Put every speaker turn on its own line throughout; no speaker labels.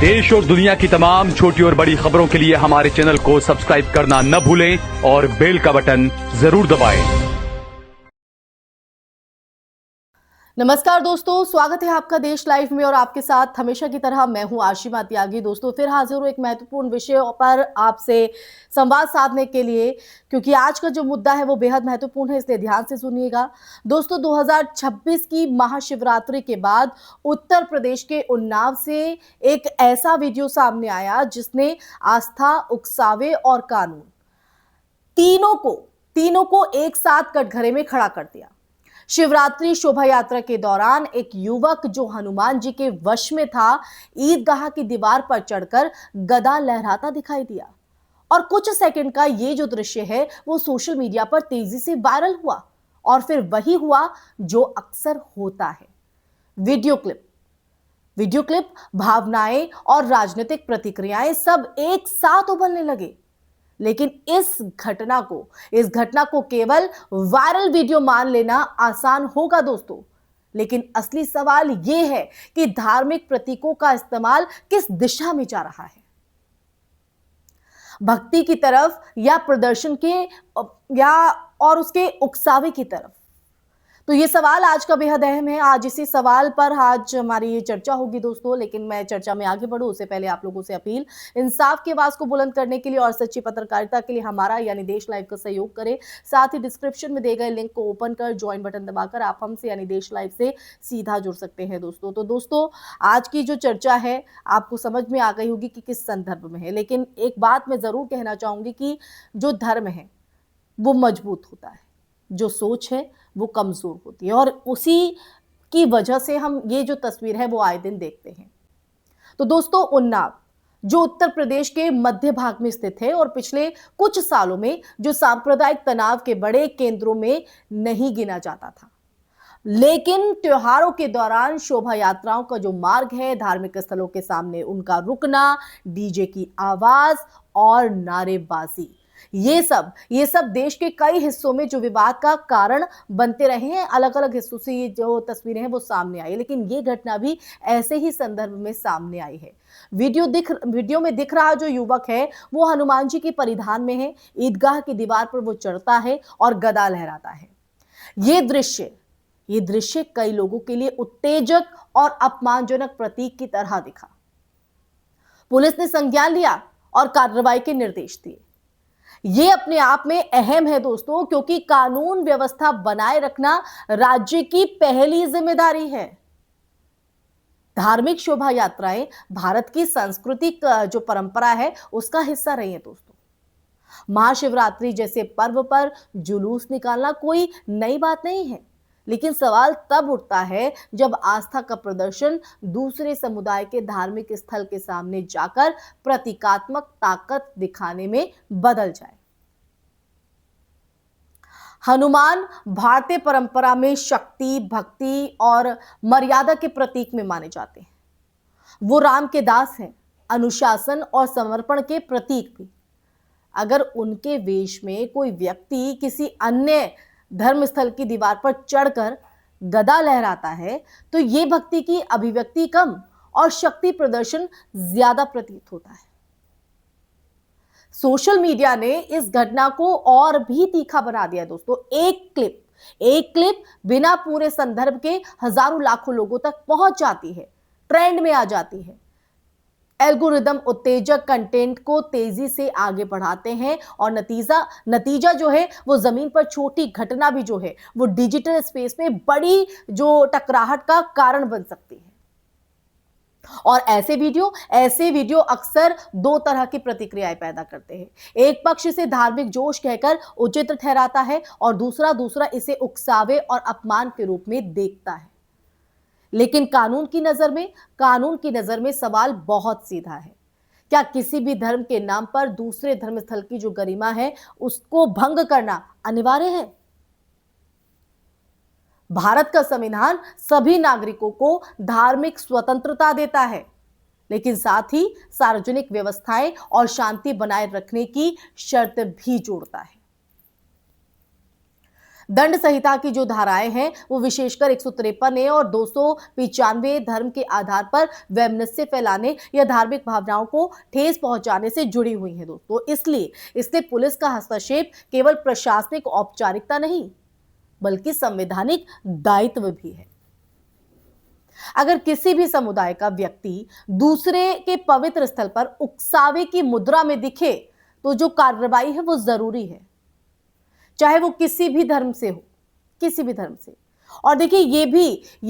देश और दुनिया की तमाम छोटी और बड़ी खबरों के लिए हमारे चैनल को सब्सक्राइब करना न भूलें और बेल का बटन जरूर दबाएं।
नमस्कार दोस्तों, स्वागत है आपका देश लाइव में और आपके साथ हमेशा की तरह मैं हूं आशिमा त्यागी। दोस्तों फिर हाजिर हूं एक महत्वपूर्ण विषय पर आपसे संवाद साधने के लिए, क्योंकि आज का जो मुद्दा है वो बेहद महत्वपूर्ण है, इसलिए ध्यान से सुनिएगा। दोस्तों 2026 की महाशिवरात्रि के बाद उत्तर प्रदेश के उन्नाव से एक ऐसा वीडियो सामने आया जिसने आस्था, उकसावे और कानून तीनों को एक साथ कटघरे में खड़ा कर दिया। शिवरात्रि शोभा यात्रा के दौरान एक युवक जो हनुमान जी के वश में था, ईदगाह की दीवार पर चढ़कर गदा लहराता दिखाई दिया और कुछ सेकंड का ये जो दृश्य है वो सोशल मीडिया पर तेजी से वायरल हुआ। और फिर वही हुआ जो अक्सर होता है, वीडियो क्लिप, भावनाएं और राजनीतिक प्रतिक्रियाएं सब एक साथ उबलने लगे। लेकिन इस घटना को केवल वायरल वीडियो मान लेना आसान होगा दोस्तों, लेकिन असली सवाल यह है कि धार्मिक प्रतीकों का इस्तेमाल किस दिशा में जा रहा है, भक्ति की तरफ या प्रदर्शन के या और उसके उकसावे की तरफ। तो ये सवाल आज का बेहद अहम है। आज इसी सवाल पर आज हमारी ये चर्चा होगी दोस्तों, लेकिन मैं चर्चा में आगे बढ़ूं उससे पहले आप लोगों से अपील, इंसाफ की आवाज को बुलंद करने के लिए और सच्ची पत्रकारिता के लिए हमारा यानी देश लाइव का सहयोग करें। साथ ही डिस्क्रिप्शन में दिए गए लिंक को ओपन कर ज्वाइन बटन दबाकर आप हमसे यानी देश लाइव से सीधा जुड़ सकते हैं दोस्तों। तो दोस्तों आज की जो चर्चा है आपको समझ में आ गई होगी कि किस संदर्भ में है, लेकिन एक बात मैं जरूर कहना चाहूंगी कि जो धर्म है वो मजबूत होता है, जो सोच है वो कमजोर होती है, और उसी की वजह से हम ये जो तस्वीर है वो आए दिन देखते हैं। तो दोस्तों उन्नाव जो उत्तर प्रदेश के मध्य भाग में स्थित है और पिछले कुछ सालों में जो सांप्रदायिक तनाव के बड़े केंद्रों में नहीं गिना जाता था, लेकिन त्योहारों के दौरान शोभा यात्राओं का जो मार्ग है, धार्मिक स्थलों के सामने उनका रुकना, डीजे की आवाज और नारेबाजी, ये सब देश के कई हिस्सों में जो विवाद का कारण बनते रहे हैं। अलग अलग हिस्सों से ये जो तस्वीरें हैं वो सामने आई, लेकिन ये घटना भी ऐसे ही संदर्भ में सामने आई है। वीडियो में दिख रहा जो युवक है वो हनुमान जी के परिधान में है, ईदगाह की दीवार पर वो चढ़ता है और गदा लहराता है। ये दृश्य कई लोगों के लिए उत्तेजक और अपमानजनक प्रतीक की तरह दिखा। पुलिस ने संज्ञान लिया और कार्रवाई के निर्देश दिए। ये अपने आप में अहम है दोस्तों, क्योंकि कानून व्यवस्था बनाए रखना राज्य की पहली जिम्मेदारी है। धार्मिक शोभा यात्राएं भारत की सांस्कृतिक जो परंपरा है उसका हिस्सा रही है दोस्तों। महाशिवरात्रि जैसे पर्व पर जुलूस निकालना कोई नई बात नहीं है, लेकिन सवाल तब उठता है जब आस्था का प्रदर्शन दूसरे समुदाय के धार्मिक स्थल के सामने जाकर प्रतीकात्मक ताकत दिखाने में बदल जाए। हनुमान भारतीय परंपरा में शक्ति, भक्ति और मर्यादा के प्रतीक में माने जाते हैं। वो राम के दास हैं, अनुशासन और समर्पण के प्रतीक भी। अगर उनके वेश में कोई व्यक्ति किसी अन्य धर्मस्थल की दीवार पर चढ़कर गदा लहराता है तो ये भक्ति की अभिव्यक्ति कम और शक्ति प्रदर्शन ज्यादा प्रतीत होता है। सोशल मीडिया ने इस घटना को और भी तीखा बना दिया दोस्तों। एक क्लिप बिना पूरे संदर्भ के हजारों लाखों लोगों तक पहुंच जाती है, ट्रेंड में आ जाती है। एल्गोरिदम उत्तेजक कंटेंट को तेजी से आगे बढ़ाते हैं और नतीजा जो है वो जमीन पर छोटी घटना भी जो है वो डिजिटल स्पेस में बड़ी जो टकराहट का कारण बन सकती है। और ऐसे वीडियो अक्सर दो तरह की प्रतिक्रियाएं पैदा करते हैं। एक पक्ष इसे धार्मिक जोश कहकर उचित ठहराता है और दूसरा इसे उकसावे और अपमान के रूप में देखता है। लेकिन कानून की नजर में सवाल बहुत सीधा है। क्या किसी भी धर्म के नाम पर दूसरे धर्मस्थल की जो गरिमा है उसको भंग करना अनिवार्य है? भारत का संविधान सभी नागरिकों को धार्मिक स्वतंत्रता देता है, लेकिन साथ ही सार्वजनिक व्यवस्थाएं और शांति बनाए रखने की शर्त भी जोड़ता है। दंड संहिता की जो धाराएं हैं वो विशेषकर 153 ए और 295 धर्म के आधार पर वैमनस्य फैलाने या धार्मिक भावनाओं को ठेस पहुंचाने से जुड़ी हुई हैं दोस्तों। इसलिए इससे पुलिस का हस्तक्षेप केवल प्रशासनिक औपचारिकता नहीं बल्कि संवैधानिक दायित्व भी है। अगर किसी भी समुदाय का व्यक्ति दूसरे के पवित्र स्थल पर उकसावे की मुद्रा में दिखे तो जो कार्रवाई है वो जरूरी है, चाहे वो किसी भी धर्म से हो, किसी भी धर्म से। और देखिए ये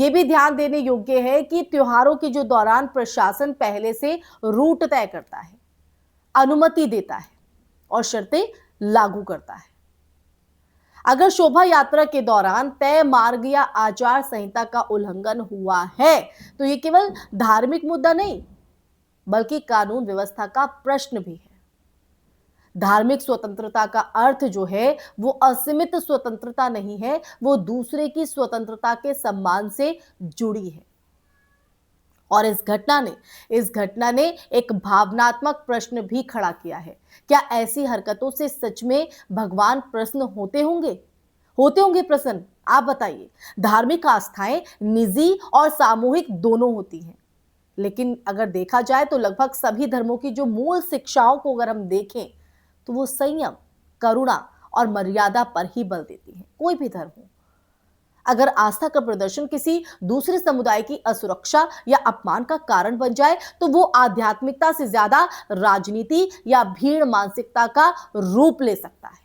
भी ध्यान देने योग्य है कि त्योहारों के जो दौरान प्रशासन पहले से रूट तय करता है, अनुमति देता है और शर्तें लागू करता है। अगर शोभा यात्रा के दौरान तय मार्ग या आचार संहिता का उल्लंघन हुआ है तो ये केवल धार्मिक मुद्दा नहीं बल्कि कानून व्यवस्था का प्रश्न भी है। धार्मिक स्वतंत्रता का अर्थ जो है वो असीमित स्वतंत्रता नहीं है, वो दूसरे की स्वतंत्रता के सम्मान से जुड़ी है। और इस घटना ने एक भावनात्मक प्रश्न भी खड़ा किया है। क्या ऐसी हरकतों से सच में भगवान प्रसन्न होते होंगे प्रसन्न? आप बताइए। धार्मिक आस्थाएं निजी और सामूहिक दोनों होती हैं, लेकिन अगर देखा जाए तो लगभग सभी धर्मों की जो मूल शिक्षाओं को अगर हम देखें तो वो संयम, करुणा और मर्यादा पर ही बल देती है। कोई भी धर्म हो, अगर आस्था का प्रदर्शन किसी दूसरे समुदाय की असुरक्षा या अपमान का कारण बन जाए तो वो आध्यात्मिकता से ज्यादा राजनीति या भीड़ मानसिकता का रूप ले सकता है।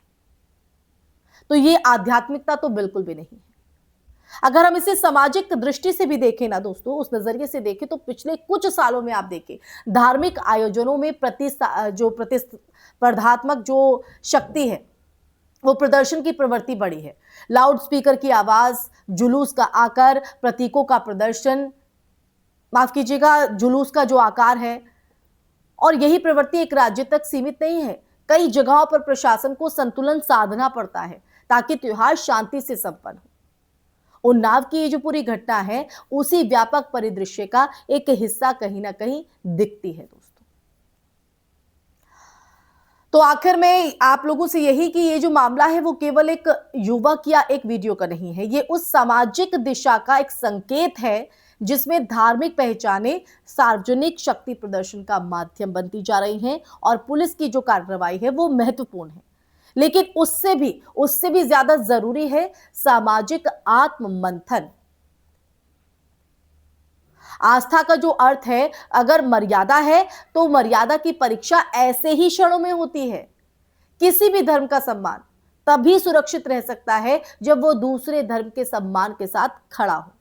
तो ये आध्यात्मिकता तो बिल्कुल भी नहीं है। अगर हम इसे सामाजिक दृष्टि से भी देखें ना दोस्तों, उस नजरिए से देखें तो पिछले कुछ सालों में आप देखें धार्मिक आयोजनों में प्रतिस्पर्धात्मक जो शक्ति है वो प्रदर्शन की प्रवृत्ति बढ़ी है। लाउड स्पीकर की आवाज, जुलूस का आकार, प्रतीकों का प्रदर्शन, माफ कीजिएगा जुलूस का जो आकार है, और यही प्रवृत्ति एक राज्य तक सीमित नहीं है। कई जगहों पर प्रशासन को संतुलन साधना पड़ता है ताकि त्योहार शांति से संपन्न हो। उन्नाव की ये जो पूरी घटना है उसी व्यापक परिदृश्य का एक हिस्सा कहीं ना कहीं दिखती है दोस्तों। तो आखिर में आप लोगों से यही कि ये जो मामला है वो केवल एक युवक या एक वीडियो का नहीं है, ये उस सामाजिक दिशा का एक संकेत है जिसमें धार्मिक पहचाने सार्वजनिक शक्ति प्रदर्शन का माध्यम बनती जा रही हैं और पुलिस की जो कार्रवाई है वो महत्वपूर्ण है। लेकिन उससे भी ज्यादा जरूरी है सामाजिक आत्ममंथन। आस्था का जो अर्थ है, अगर मर्यादा है तो मर्यादा की परीक्षा ऐसे ही क्षणों में होती है। किसी भी धर्म का सम्मान तभी सुरक्षित रह सकता है जब वो दूसरे धर्म के सम्मान के साथ खड़ा हो,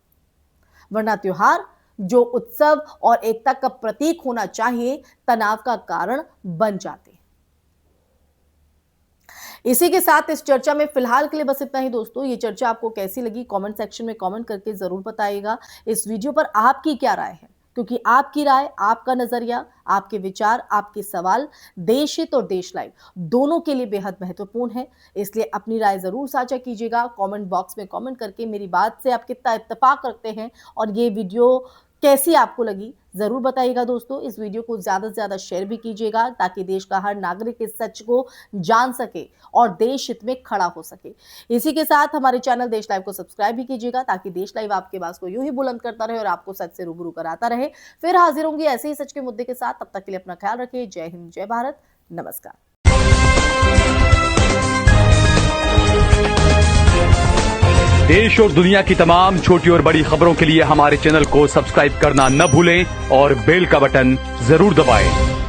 वरना त्योहार जो उत्सव और एकता का प्रतीक होना चाहिए तनाव का कारण बन जाते हैं। इसी के साथ इस चर्चा में फिलहाल के लिए बस इतना ही दोस्तों। ये चर्चा आपको कैसी लगी कमेंट सेक्शन में कमेंट करके जरूर बताइएगा। इस वीडियो पर आपकी क्या राय है, क्योंकि आपकी राय, आपका नजरिया, आपके विचार, आपके सवाल देश हित और देश लाइव दोनों के लिए बेहद महत्वपूर्ण है। इसलिए अपनी राय जरूर साझा कीजिएगा। कमेंट बॉक्स में कमेंट करके मेरी बात से आप कितना इत्तेफाक रखते हैं और ये वीडियो कैसी आपको लगी जरूर बताइएगा दोस्तों। इस वीडियो को ज्यादा से ज्यादा शेयर भी कीजिएगा ताकि देश का हर नागरिक इस सच को जान सके और देश हित में खड़ा हो सके। इसी के साथ हमारे चैनल देश लाइव को सब्सक्राइब भी कीजिएगा ताकि देश लाइव आपके पास को यूं ही बुलंद करता रहे और आपको सच से रूबरू कराता रहे। फिर हाजिर होंगे ऐसे ही सच के मुद्दे के साथ। तब तक के लिए अपना ख्याल रखिए। जय हिंद, जय भारत, नमस्कार।
देश और दुनिया की तमाम छोटी और बड़ी खबरों के लिए हमारे चैनल को सब्सक्राइब करना न भूलें और बेल का बटन जरूर दबाएं।